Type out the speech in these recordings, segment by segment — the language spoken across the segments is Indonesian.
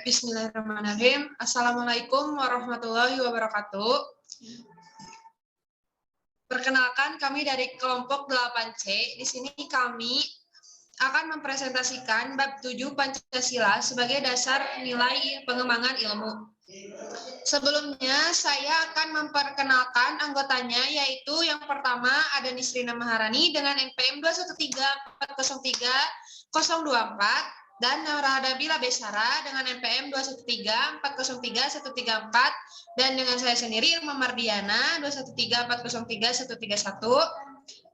Bismillahirrahmanirrahim. Assalamualaikum warahmatullahi wabarakatuh. Perkenalkan, kami dari kelompok 8C. Di sini kami akan mempresentasikan bab 7 Pancasila sebagai dasar nilai pengembangan ilmu. Sebelumnya, saya akan memperkenalkan anggotanya, yaitu yang pertama ada Nisrina Maharani dengan NPM 213403024 dan Nurhadabila Besara dengan NPM 213403134 dan dengan saya sendiri Irma Mardiana 213403131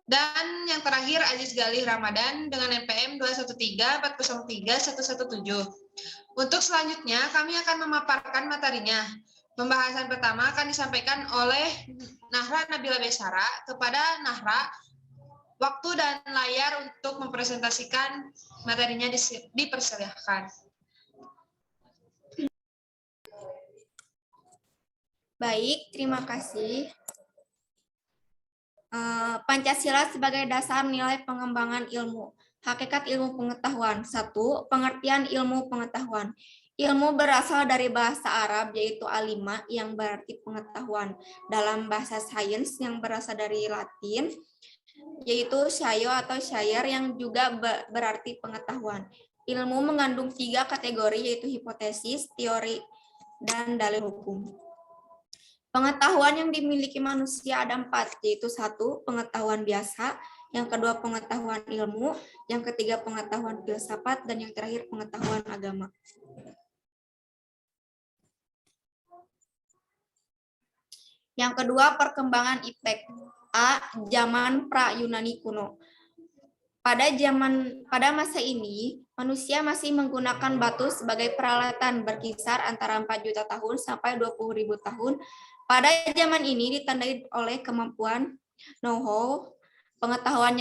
dan yang terakhir Aziz Galih Ramadan dengan NPM 213403117. Untuk selanjutnya kami akan memaparkan materinya. Pembahasan pertama akan disampaikan oleh Nahra Nabila Besara. Kepada Nahra, waktu dan layar untuk mempresentasikan materinya dipersilahkan. Baik, terima kasih. Pancasila sebagai dasar nilai pengembangan ilmu. Hakikat ilmu pengetahuan. 1. Pengertian ilmu pengetahuan. Ilmu berasal dari bahasa Arab yaitu alima yang berarti pengetahuan. Dalam bahasa sains yang berasal dari Latin yaitu syayo atau syayar yang juga berarti pengetahuan. Ilmu mengandung 3 kategori yaitu hipotesis, teori, dan dalil hukum. Pengetahuan yang dimiliki manusia ada 4, yaitu 1. Pengetahuan biasa, yang kedua pengetahuan ilmu, yang ketiga pengetahuan filsafat, dan yang terakhir pengetahuan agama. Yang kedua, perkembangan iptek. A. Zaman pra-Yunani kuno. Pada masa ini, manusia masih menggunakan batu sebagai peralatan berkisar antara 4 juta tahun sampai 20.000 tahun. Pada zaman ini ditandai oleh kemampuan know-how, pengetahuan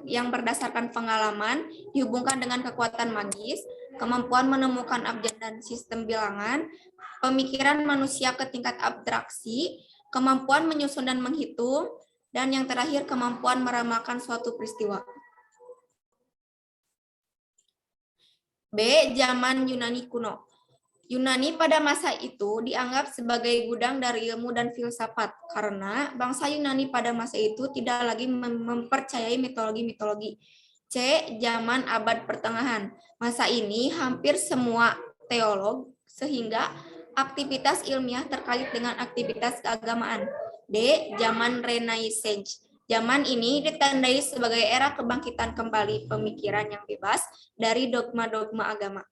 yang berdasarkan pengalaman, dihubungkan dengan kekuatan magis, kemampuan menemukan abjad dan sistem bilangan, pemikiran manusia ke tingkat abstraksi, kemampuan menyusun dan menghitung, dan yang terakhir kemampuan meramalkan suatu peristiwa. B. Zaman Yunani kuno. Yunani pada masa itu dianggap sebagai gudang dari ilmu dan filsafat karena bangsa Yunani pada masa itu tidak lagi mempercayai mitologi-mitologi. C. Zaman abad pertengahan. Masa ini hampir semua teolog sehingga aktivitas ilmiah terkait dengan aktivitas keagamaan. D. Zaman Renaissance. Zaman ini ditandai sebagai era kebangkitan kembali pemikiran yang bebas dari dogma-dogma agama.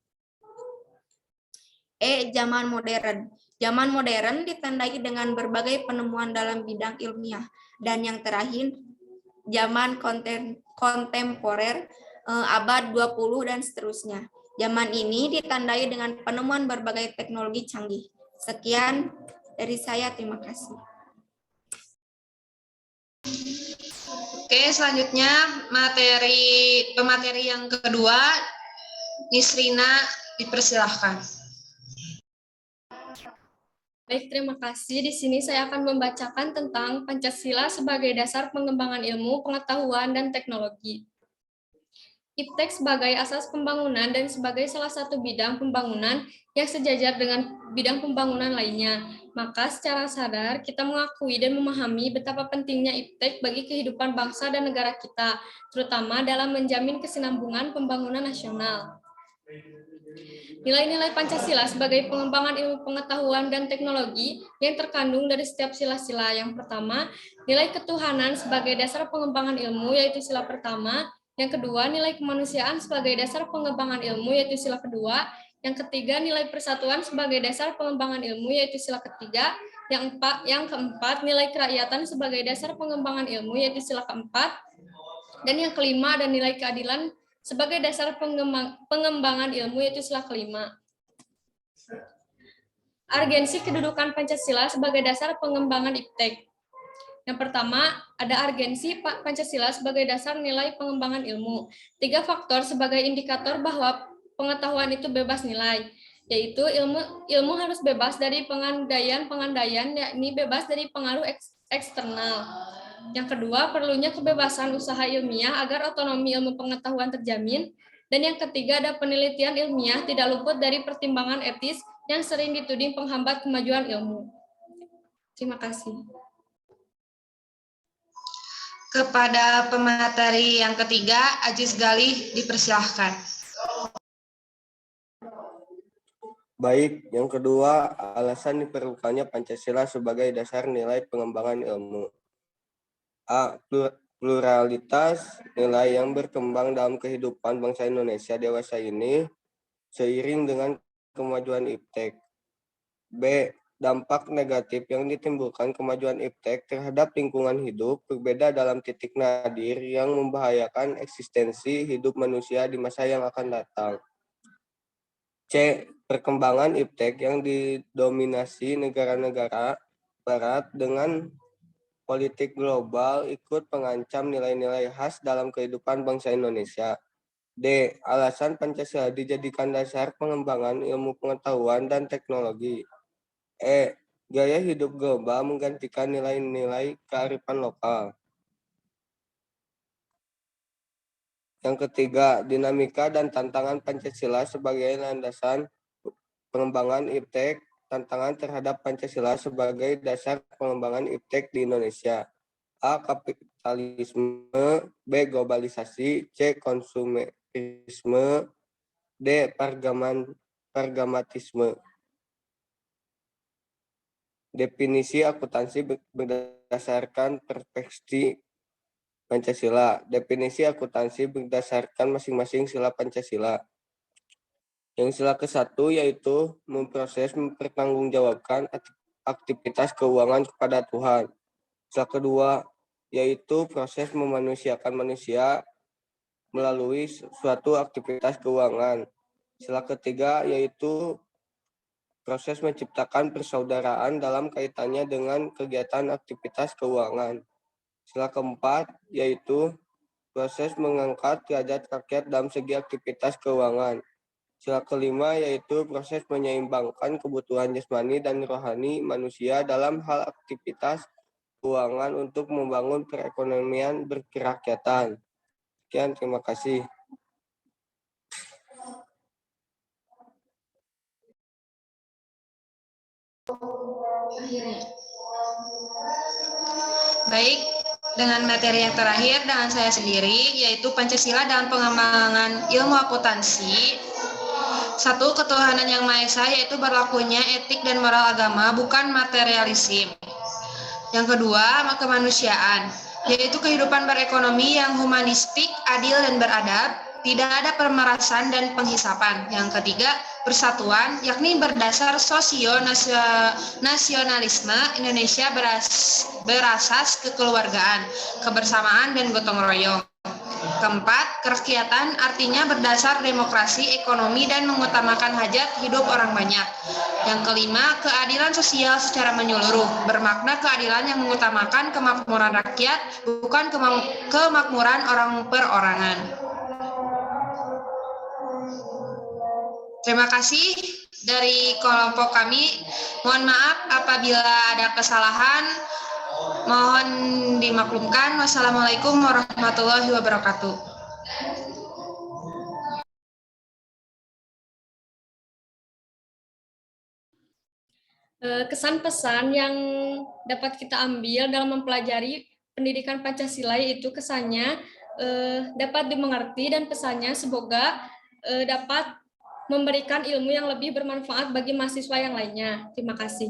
E. Zaman modern. Zaman modern ditandai dengan berbagai penemuan dalam bidang ilmiah. Dan yang terakhir, zaman kontemporer, abad 20 dan seterusnya. Zaman ini ditandai dengan penemuan berbagai teknologi canggih. Sekian dari saya, terima kasih. Oke, selanjutnya pemateri yang kedua, Nisrina dipersilahkan. Baik, terima kasih. Di sini saya akan membacakan tentang Pancasila sebagai dasar pengembangan ilmu, pengetahuan, dan teknologi. Iptek sebagai asas pembangunan dan sebagai salah satu bidang pembangunan yang sejajar dengan bidang pembangunan lainnya. Maka secara sadar kita mengakui dan memahami betapa pentingnya iptek bagi kehidupan bangsa dan negara kita, terutama dalam menjamin kesinambungan pembangunan nasional. Nilai-nilai Pancasila sebagai pengembangan ilmu pengetahuan dan teknologi yang terkandung dari setiap sila-sila. Yang pertama, nilai ketuhanan sebagai dasar pengembangan ilmu, yaitu sila pertama. Yang kedua, nilai kemanusiaan sebagai dasar pengembangan ilmu, yaitu sila kedua. Yang ketiga, nilai persatuan sebagai dasar pengembangan ilmu, yaitu sila ketiga. Yang keempat, nilai kerakyatan sebagai dasar pengembangan ilmu, yaitu sila keempat. Dan yang kelima, ada nilai keadilan sebagai dasar pengembangan ilmu, yaitu sila kelima. Argensi kedudukan Pancasila sebagai dasar pengembangan iptek. Yang pertama, ada argensi Pancasila sebagai dasar nilai pengembangan ilmu. 3 faktor sebagai indikator bahwa pengetahuan itu bebas nilai, yaitu ilmu harus bebas dari pengandaian, yakni bebas dari pengaruh eksternal. Yang kedua, perlunya kebebasan usaha ilmiah agar otonomi ilmu pengetahuan terjamin. Dan yang ketiga ada penelitian ilmiah tidak luput dari pertimbangan etis yang sering dituding penghambat kemajuan ilmu. Terima kasih. Kepada pemateri yang ketiga, Aziz Galih dipersilahkan. Baik, yang kedua, alasan diperlukannya Pancasila sebagai dasar nilai pengembangan ilmu. A. Pluralitas nilai yang berkembang dalam kehidupan bangsa Indonesia dewasa ini seiring dengan kemajuan iptek. B. Dampak negatif yang ditimbulkan kemajuan iptek terhadap lingkungan hidup berbeda dalam titik nadir yang membahayakan eksistensi hidup manusia di masa yang akan datang. C. Perkembangan iptek yang didominasi negara-negara barat dengan politik global ikut mengancam nilai-nilai khas dalam kehidupan bangsa Indonesia. D. Alasan Pancasila dijadikan dasar pengembangan ilmu pengetahuan dan teknologi. E. Gaya hidup global menggantikan nilai-nilai kearifan lokal. Yang ketiga, dinamika dan tantangan Pancasila sebagai landasan pengembangan iptek, tantangan terhadap Pancasila sebagai dasar pengembangan iptek di Indonesia. A. Kapitalisme. B. Globalisasi. C. Konsumerisme. D. Pragmatisme. Definisi akuntansi berdasarkan perspektif Pancasila. Definisi akuntansi berdasarkan masing-masing sila Pancasila. Yang sila ke-1 yaitu mempertanggungjawabkan aktivitas keuangan kepada Tuhan. Sila kedua yaitu proses memanusiakan manusia melalui suatu aktivitas keuangan. Sila ketiga yaitu proses menciptakan persaudaraan dalam kaitannya dengan kegiatan aktivitas keuangan. Sila keempat yaitu proses mengangkat derajat rakyat dalam segi aktivitas keuangan. Sila kelima yaitu proses menyeimbangkan kebutuhan jasmani dan rohani manusia dalam hal aktivitas keuangan untuk membangun perekonomian berkerakyatan. Sekian, terima kasih. Baik, dengan materi yang terakhir dengan saya sendiri, yaitu Pancasila dalam pengembangan ilmu akuntansi. 1. Ketuhanan yang Maha Esa, yaitu berlakunya etik dan moral agama, bukan materialisme. Yang kedua, kemanusiaan, yaitu kehidupan berekonomi yang humanistik, adil, dan beradab, tidak ada pemerasan dan penghisapan. Yang ketiga, persatuan, yakni berdasar sosio-nasionalisme Indonesia berasas kekeluargaan, kebersamaan, dan gotong royong. Keempat, kerakyatan artinya berdasar demokrasi, ekonomi, dan mengutamakan hajat hidup orang banyak. Yang kelima, keadilan sosial secara menyeluruh, bermakna keadilan yang mengutamakan kemakmuran rakyat, bukan kemakmuran orang perorangan. Terima kasih dari kelompok kami. Mohon maaf apabila ada kesalahan. Mohon dimaklumkan. Wassalamualaikum warahmatullahi wabarakatuh. Kesan pesan yang dapat kita ambil dalam mempelajari pendidikan Pancasila yaitu kesannya dapat dimengerti dan pesannya semoga dapat memberikan ilmu yang lebih bermanfaat bagi mahasiswa yang lainnya. Terima kasih.